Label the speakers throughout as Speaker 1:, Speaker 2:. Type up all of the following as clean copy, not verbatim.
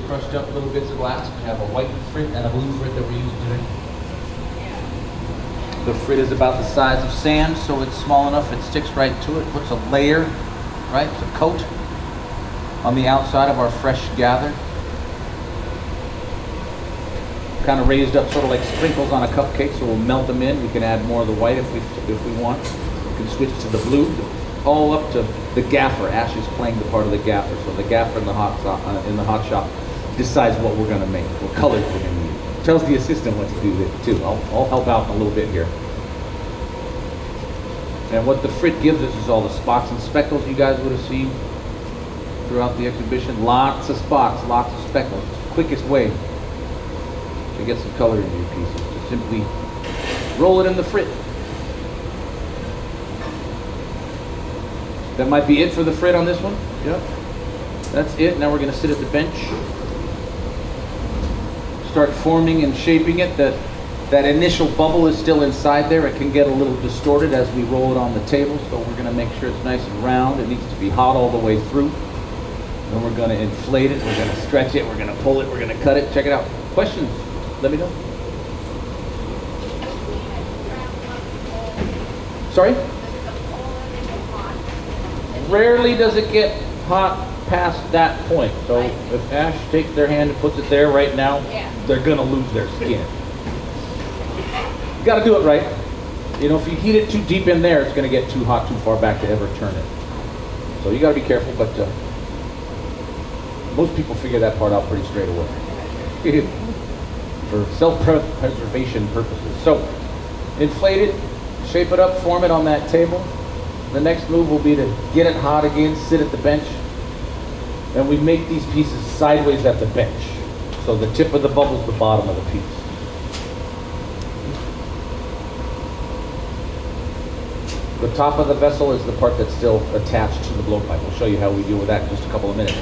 Speaker 1: crushed up little bits of glass. We have a white frit and a blue frit that we're using today. The frit is about the size of sand, so it's small enough it sticks right to it. Puts a layer, right, it's a coat on the outside of our fresh gather. Kind of raised up, sort of like sprinkles on a cupcake, so we'll melt them in. We can add more of the white if we want. We can switch to the blue, all up to the gaffer. Ash is playing the part of the gaffer, so the gaffer in the hot shop decides what we're going to make, what colors we're going to use. Tells the assistant what to do too. I'll help out in a little bit here. And what the frit gives us is all the spots and speckles you guys would have seen throughout the exhibition. Lots of spots, lots of speckles. It's the quickest way to get some color into your pieces. Just simply roll it in the frit. That might be it for the frit on this one. Yep. That's it. Now we're going to sit at the bench. Start forming and shaping it. That initial bubble is still inside there. It can get a little distorted as we roll it on the table, so we're going to make sure it's nice and round. It needs to be hot all the way through. Then we're going to inflate it. We're going to stretch it. We're going to pull it. We're going to cut it. Check it out. Questions? Let me know. Sorry? Rarely does it get hot past that point. So if Ash takes their hand and puts it there right now, they're gonna lose their skin. You gotta do it right. You know, if you heat it too deep in there, it's gonna get too hot too far back to ever turn it. So you gotta be careful, but most people figure that part out pretty straight away. For self-preservation purposes. So inflate it, shape it up, form it on that table. The next move will be to get it hot again, sit at the bench, and we make these pieces sideways at the bench. So the tip of the bubble is the bottom of the piece. The top of the vessel is the part that's still attached to the blowpipe. We'll show you how we deal with that in just a couple of minutes.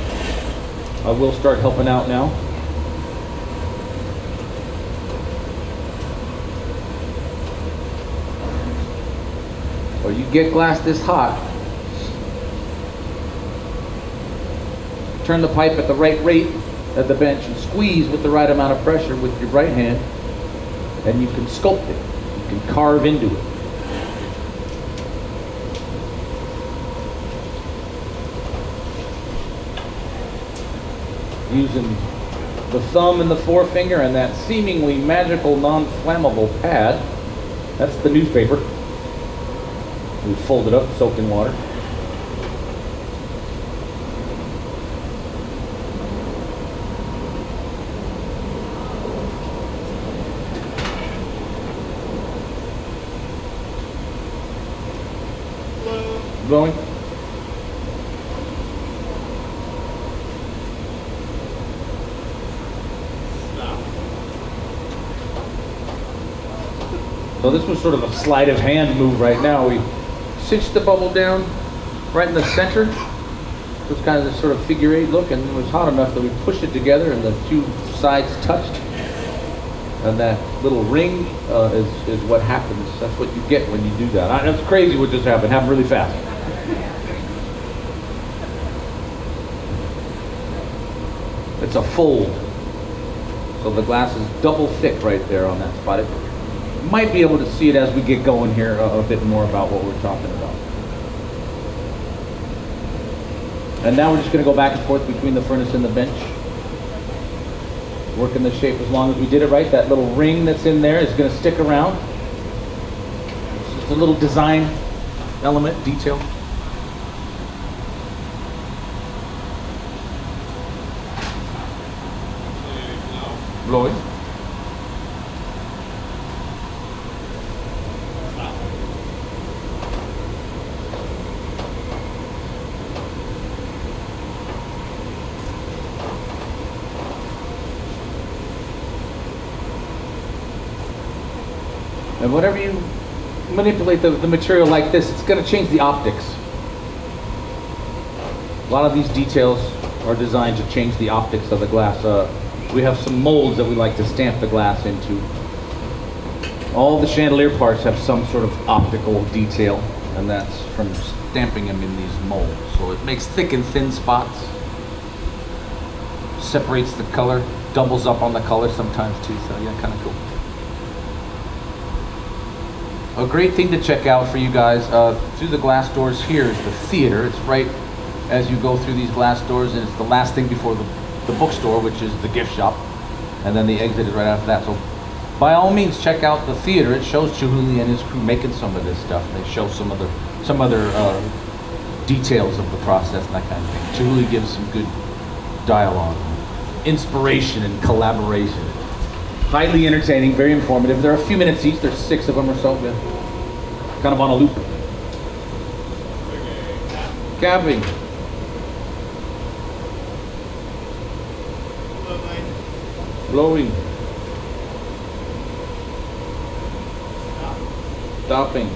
Speaker 1: I will start helping out now. Or you get glass this hot, turn the pipe at the right rate at the bench and squeeze with the right amount of pressure with your right hand, and you can sculpt it. You can carve into it. Using the thumb and the forefinger and that seemingly magical non-flammable pad, that's the newspaper. We fold it up, soaked in water. Blowing. So this was sort of a sleight of hand move right now. We cinch the bubble down right in the center. So it's kind of this sort of figure eight look, and it was hot enough that we pushed it together and the two sides touched. And that little ring is what happens. That's what you get when you do that. That's crazy what just happened. Happened really fast. It's a fold. So the glass is double thick right there on that spot. You might be able to see it as we get going here a bit more about what we're talking about. And now we're just going to go back and forth between the furnace and the bench. Working the shape as long as we did it right. That little ring that's in there is going to stick around. It's just a little design element, detail. Blowing. And whenever you manipulate the material like this, it's going to change the optics. A lot of these details are designed to change the optics of the glass. We have some molds that we like to stamp the glass into. All the chandelier parts have some sort of optical detail, and that's from stamping them in these molds. So it makes thick and thin spots. separates the color, doubles up on the color sometimes too, so yeah, kind of cool. A great thing to check out for you guys through the glass doors here is the theater. It's right as you go through these glass doors, and it's the last thing before the bookstore, which is the gift shop, and then the exit is right after that. So by all means, check out the theater. It shows Chihuly and his crew making some of this stuff. They show some other details of the process and that kind of thing. Chihuly gives some good dialogue, inspiration, and collaboration. Highly entertaining, very informative. They're a few minutes each. There's 6 of them or so. Yeah. Kind of on a loop. Capping. Blowing. Stopping.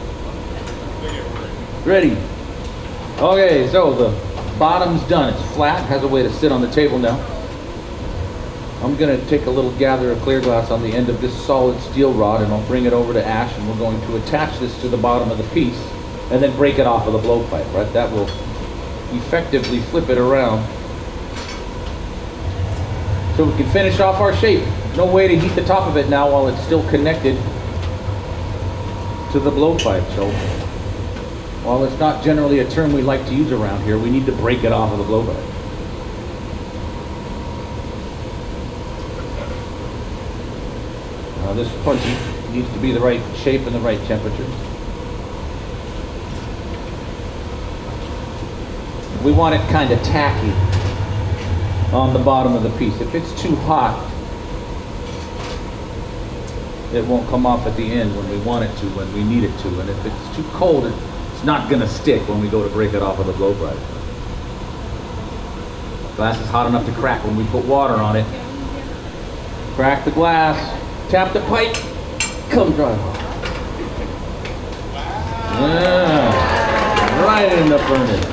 Speaker 1: Ready. Okay, so the bottom's done. It's flat, has a way to sit on the table now. I'm gonna take a little gather of clear glass on the end of this solid steel rod, and I'll bring it over to Ash, and we're going to attach this to the bottom of the piece and then break it off of the blowpipe, right? That will effectively flip it around so we can finish off our shape. No way to heat the top of it now while it's still connected to the blowpipe. So while it's not generally a term we like to use around here, we need to break it off of the blowpipe. Now this punchy needs to be the right shape and the right temperature. We want it kind of tacky on the bottom of the piece. If it's too hot, it won't come off at the end when we want it to, when we need it to. And if it's too cold, it's not gonna stick when we go to break it off of the blowpipe. Glass is hot enough to crack when we put water on it. Crack the glass, tap the pipe, come dry. Yeah, right in the furnace.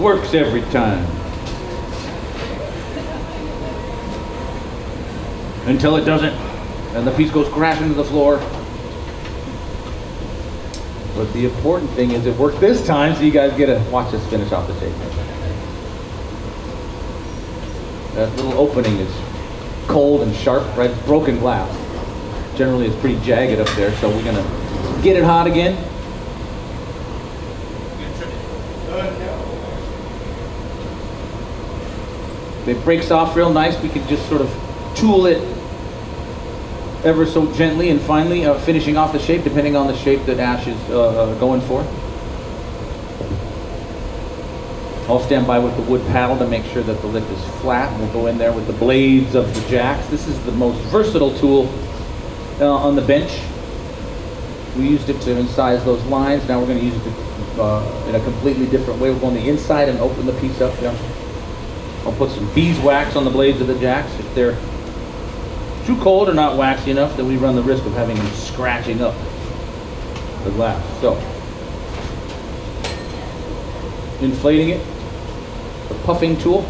Speaker 1: Works every time. Until it doesn't, and the piece goes crashing to the floor. But the important thing is it worked this time, so you guys get to watch us finish off the shape. That little opening is cold and sharp, right? It's broken glass. Generally it's pretty jagged up there, so we're gonna get it hot again. If it breaks off real nice, we can just sort of tool it ever so gently and finely, finishing off the shape depending on the shape that Ash is going for. I'll stand by with the wood paddle to make sure that the lip is flat, and we'll go in there with the blades of the jacks. This is the most versatile tool on the bench. We used it to incise those lines. Now we're going to use it in a completely different way. We'll go on the inside and open the piece up. Yeah. I'll put some beeswax on the blades of the jacks. If they're too cold or not waxy enough, then we run the risk of having them scratching up the glass. So, inflating it, the puffing tool.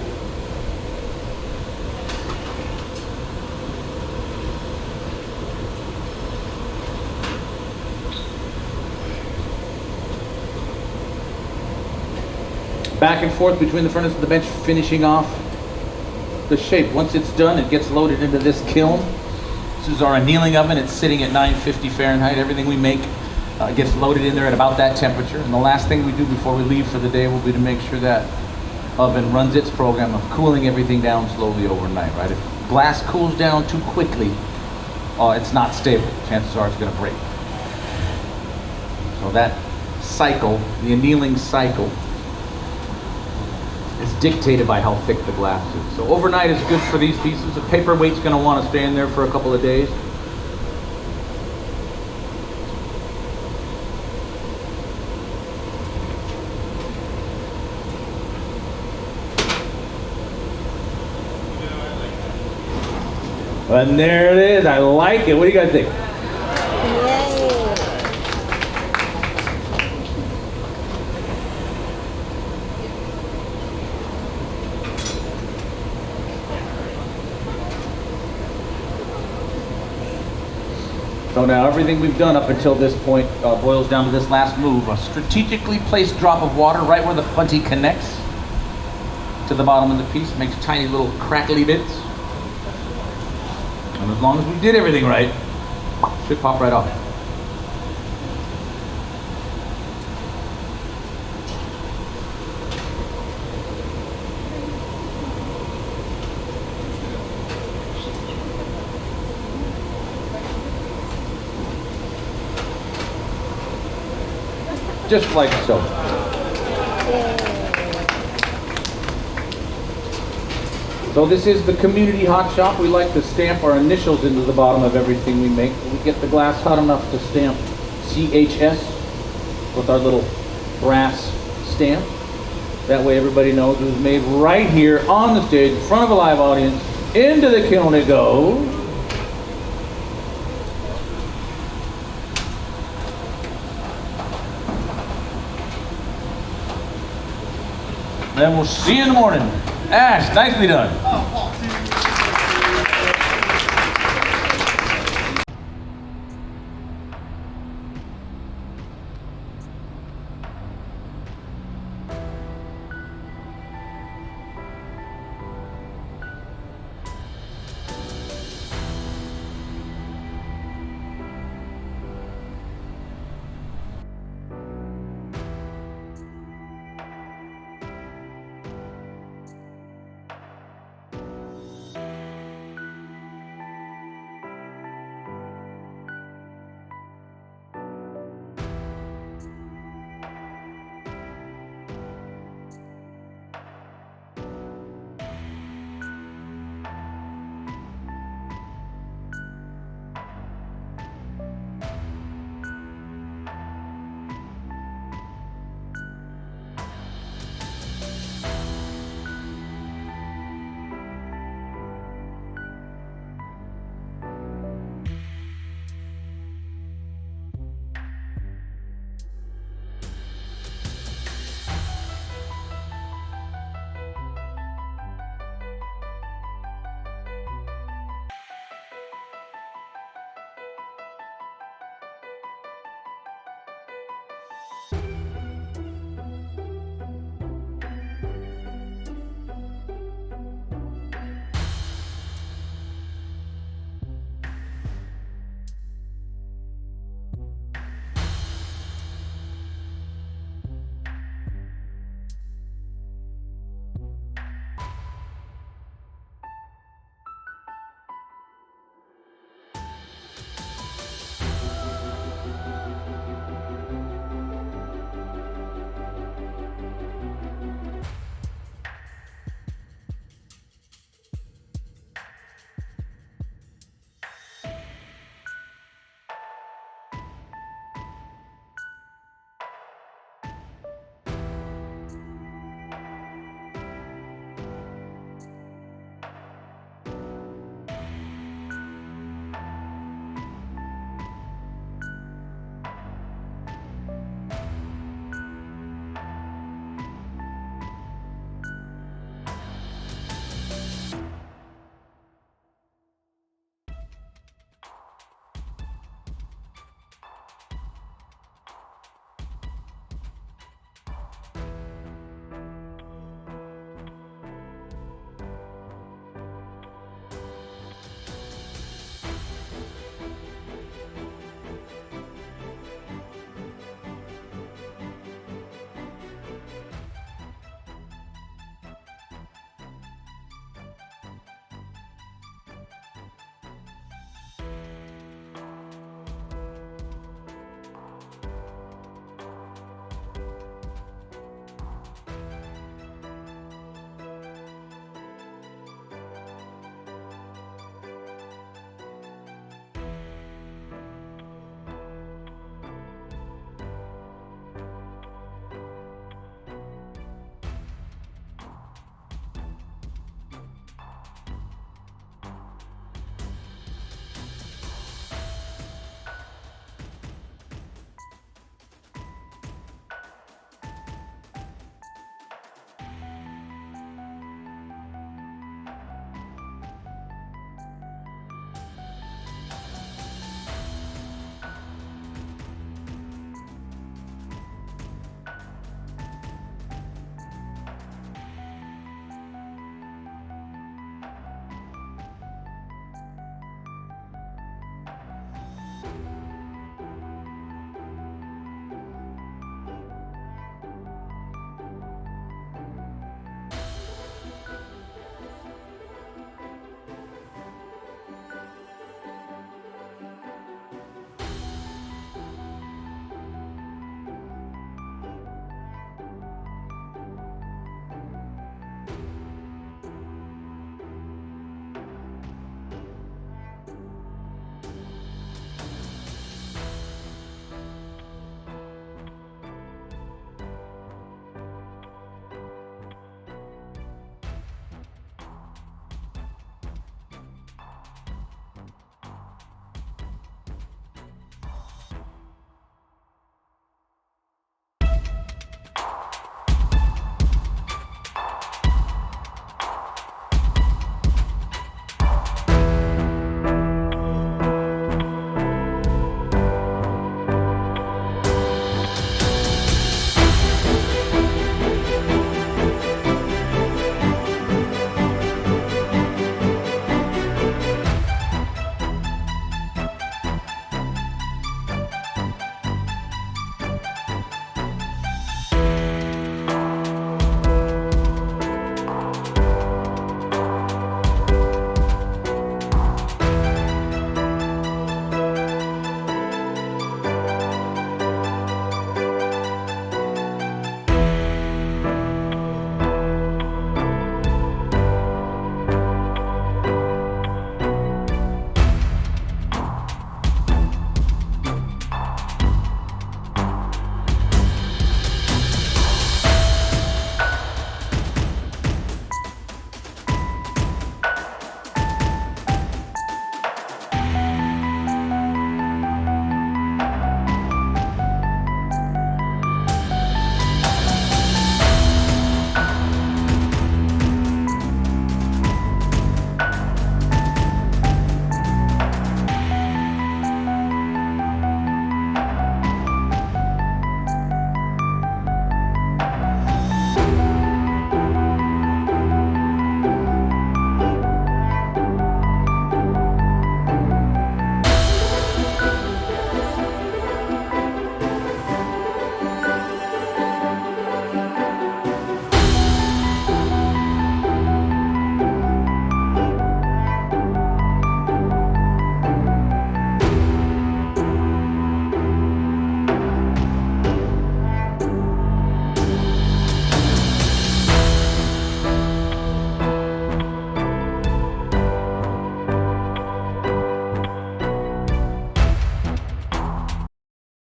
Speaker 1: Back and forth between the furnace and the bench, finishing off the shape. Once it's done, it gets loaded into this kiln. This is our annealing oven. It's sitting at 950 Fahrenheit. Everything we make gets loaded in there at about that temperature. And the last thing we do before we leave for the day will be to make sure that oven runs its program of cooling everything down slowly overnight, right? If glass cools down too quickly, it's not stable. Chances are it's going to break. So that cycle, the annealing cycle, is dictated by how thick the glass is. So overnight is good for these pieces. The paperweight's going to want to stay in there for a couple of days. And there it is. I like it. What do you guys think? So now everything we've done up until this point boils down to this last move, a strategically placed drop of water right where the punty connects. to the bottom of the piece, makes tiny little crackly bits. And as long as we did everything right, it should pop right off. Just like so. So this is the community hot shop. We like to stamp our initials into the bottom of everything we make. We get the glass hot enough to stamp CHS with our little brass stamp. That way everybody knows it was made right here on the stage in front of a live audience. Into the kiln it goes. Then we'll see you in the morning. Ash, nicely done.